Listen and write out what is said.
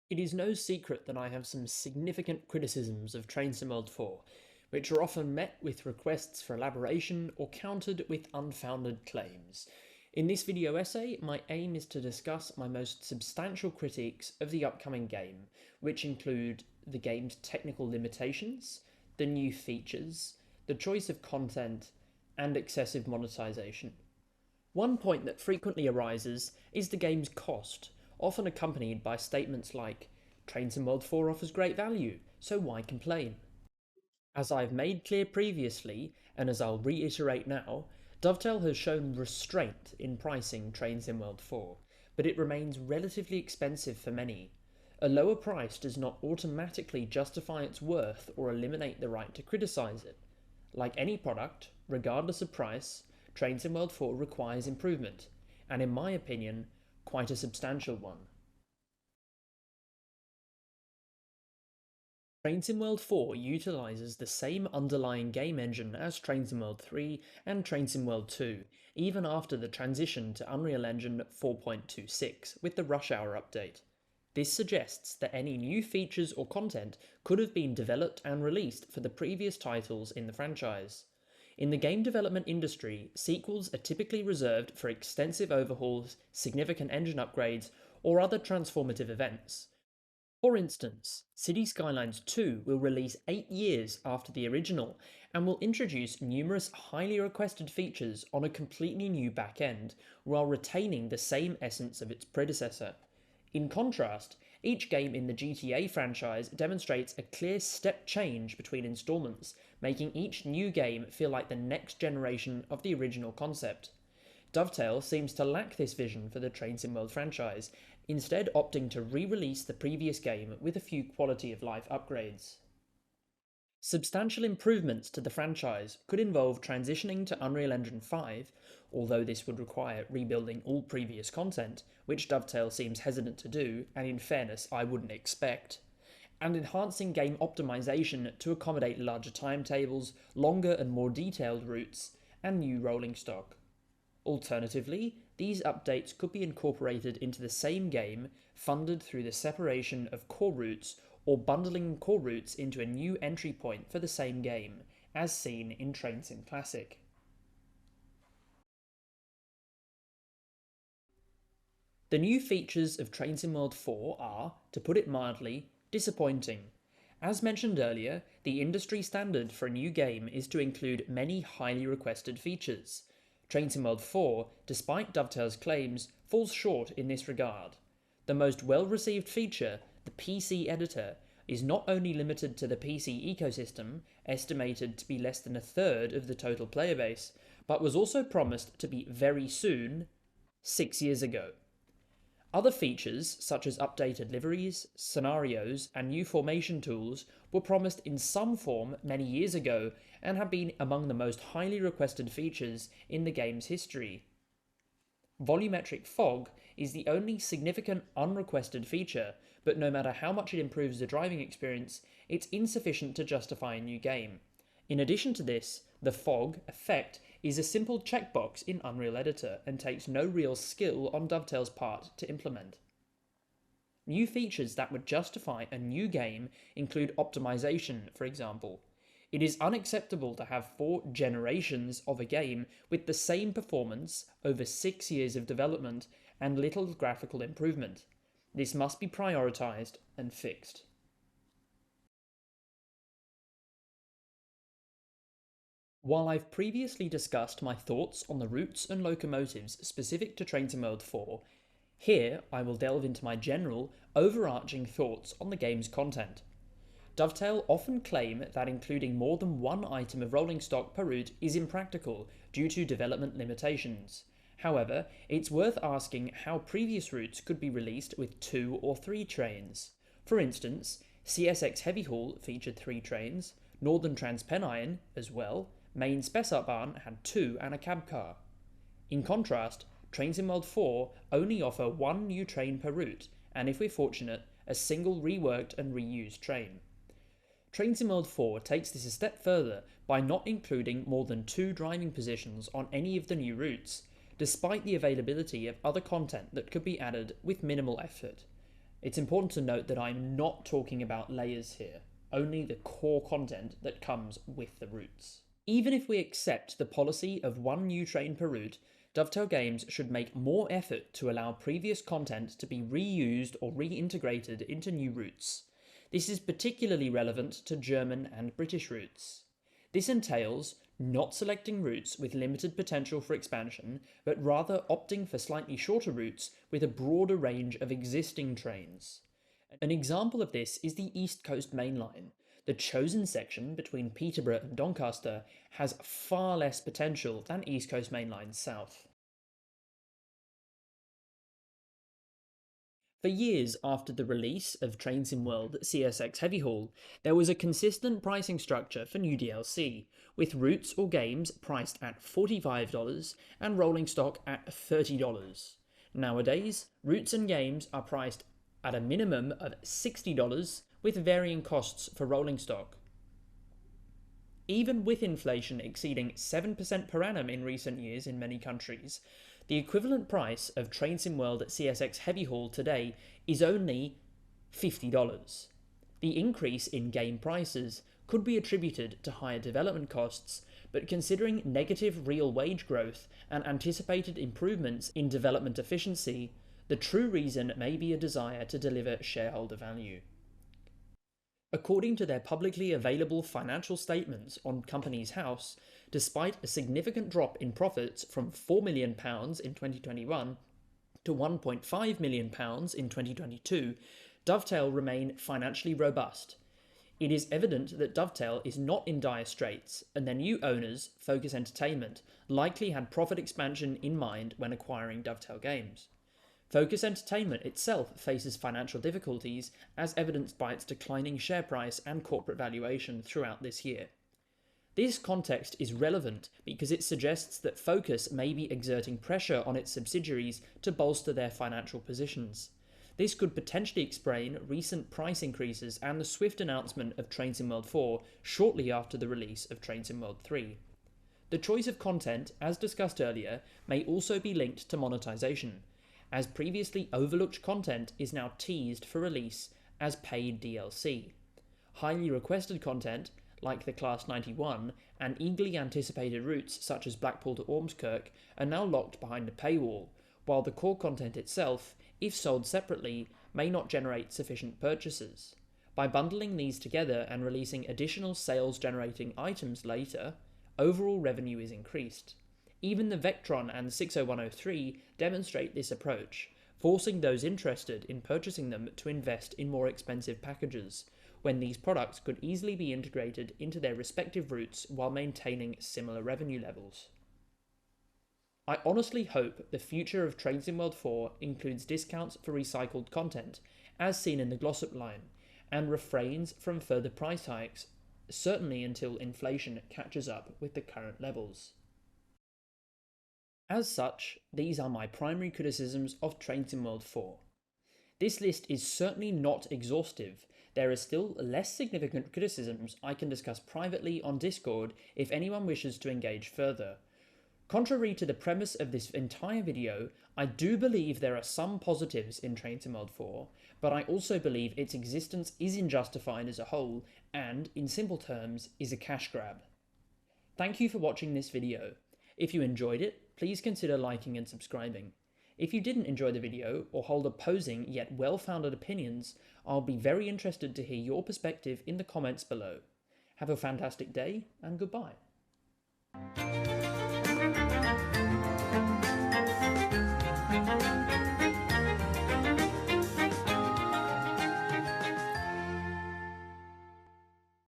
It is no secret that I have some significant criticisms of Train Sim World 4, which are often met with requests for elaboration or countered with unfounded claims. In this video essay, my aim is to discuss my most substantial critiques of the upcoming game, which include the game's technical limitations, the new features, the choice of content, and excessive monetization. One point that frequently arises is the game's cost, often accompanied by statements like, Train Sim World 4 offers great value, so why complain? As I've made clear previously, and as I'll reiterate now, Dovetail has shown restraint in pricing Train Sim World 4, but it remains relatively expensive for many. A lower price does not automatically justify its worth or eliminate the right to criticise it. Like any product, regardless of price, Train Sim World 4 requires improvement, and in my opinion, quite a substantial one. Train Sim World 4 utilises the same underlying game engine as Train Sim World 3 and Train Sim World 2, even after the transition to Unreal Engine 4.26 with the Rush Hour update. This suggests that any new features or content could have been developed and released for the previous titles in the franchise. In the game development industry, sequels are typically reserved for extensive overhauls, significant engine upgrades, or other transformative events. For instance, City Skylines 2 will release 8 years after the original and will introduce numerous highly requested features on a completely new back end while retaining the same essence of its predecessor. In contrast, each game in the GTA franchise demonstrates a clear step change between installments, making each new game feel like the next generation of the original concept. Dovetail seems to lack this vision for the Train Sim World franchise, instead opting to re-release the previous game with a few quality of life upgrades. Substantial improvements to the franchise could involve transitioning to Unreal Engine 5, although this would require rebuilding all previous content, which Dovetail seems hesitant to do, and in fairness I wouldn't expect, and enhancing game optimization to accommodate larger timetables, longer and more detailed routes, and new rolling stock. Alternatively, these updates could be incorporated into the same game, funded through the separation of core routes or bundling core routes into a new entry point for the same game, as seen in Train Sim Classic. The new features of Train Sim World 4 are, to put it mildly, disappointing. As mentioned earlier, the industry standard for a new game is to include many highly requested features. Train Sim World 4, despite Dovetail's claims, falls short in this regard. The most well-received feature, the PC editor, is not only limited to the PC ecosystem, estimated to be less than a third of the total player base, but was also promised to be very soon, 6 years ago. Other features, such as updated liveries, scenarios, and new formation tools, were promised in some form many years ago and have been among the most highly requested features in the game's history. Volumetric fog is the only significant unrequested feature, but no matter how much it improves the driving experience, it's insufficient to justify a new game. In addition to this, the fog effect is a simple checkbox in Unreal Editor and takes no real skill on Dovetail's part to implement. New features that would justify a new game include optimization, for example. It is unacceptable to have 4 generations of a game with the same performance over 6 years of development and little graphical improvement. This must be prioritized and fixed. While I've previously discussed my thoughts on the routes and locomotives specific to Train Sim World 4, here I will delve into my general, overarching thoughts on the game's content. Dovetail often claim that including more than one item of rolling stock per route is impractical due to development limitations. However, it's worth asking how previous routes could be released with 2 or 3 trains. For instance, CSX Heavy Haul featured 3 trains, Northern Transpennine as well, Main Spessartbahn had 2 and a cab car. In contrast, trains in World 4 only offer 1 new train per route, and if we're fortunate, a single reworked and reused train. Train Sim World 4 takes this a step further by not including more than 2 driving positions on any of the new routes, despite the availability of other content that could be added with minimal effort. It's important to note that I'm not talking about layers here, only the core content that comes with the routes. Even if we accept the policy of one new train per route, Dovetail Games should make more effort to allow previous content to be reused or reintegrated into new routes. This is particularly relevant to German and British routes. This entails not selecting routes with limited potential for expansion, but rather opting for slightly shorter routes with a broader range of existing trains. An example of this is the East Coast Main Line. The chosen section between Peterborough and Doncaster has far less potential than East Coast Main Line South. For years after the release of Trainsim World CSX Heavy Haul, there was a consistent pricing structure for new DLC, with routes or games priced at $45 and rolling stock at $30. Nowadays, routes and games are priced at a minimum of $60 with varying costs for rolling stock. Even with inflation exceeding 7% per annum in recent years in many countries, the equivalent price of Trainsim World CSX Heavy Haul today is only $50. The increase in game prices could be attributed to higher development costs, but considering negative real wage growth and anticipated improvements in development efficiency, the true reason may be a desire to deliver shareholder value. According to their publicly available financial statements on Companies House, despite a significant drop in profits from £4 million in 2021 to £1.5 million in 2022, Dovetail remain financially robust. It is evident that Dovetail is not in dire straits, and their new owners, Focus Entertainment, likely had profit expansion in mind when acquiring Dovetail Games. Focus Entertainment itself faces financial difficulties, as evidenced by its declining share price and corporate valuation throughout this year. This context is relevant because it suggests that Focus may be exerting pressure on its subsidiaries to bolster their financial positions. This could potentially explain recent price increases and the swift announcement of Trainsim World 4 shortly after the release of Trainsim World 3. The choice of content, as discussed earlier, may also be linked to monetization, as previously overlooked content is now teased for release as paid DLC. Highly requested content, like the Class 91, and eagerly anticipated routes such as Blackpool to Ormskirk, are now locked behind a paywall, while the core content itself, if sold separately, may not generate sufficient purchases. By bundling these together and releasing additional sales-generating items later, overall revenue is increased. Even the Vectron and 60103 demonstrate this approach, forcing those interested in purchasing them to invest in more expensive packages, when these products could easily be integrated into their respective routes while maintaining similar revenue levels. I honestly hope the future of Trainsim World 4 includes discounts for recycled content, as seen in the Glossop line, and refrains from further price hikes, certainly until inflation catches up with the current levels. As such, these are my primary criticisms of Trainsim World 4. This list is certainly not exhaustive. There are still less significant criticisms I can discuss privately on Discord if anyone wishes to engage further. Contrary to the premise of this entire video, I do believe there are some positives in Trainsim World 4, but I also believe its existence is unjustified as a whole and, in simple terms, is a cash grab. Thank you for watching this video. If you enjoyed it, please consider liking and subscribing. If you didn't enjoy the video or hold opposing yet well-founded opinions, I'll be very interested to hear your perspective in the comments below. Have a fantastic day and goodbye.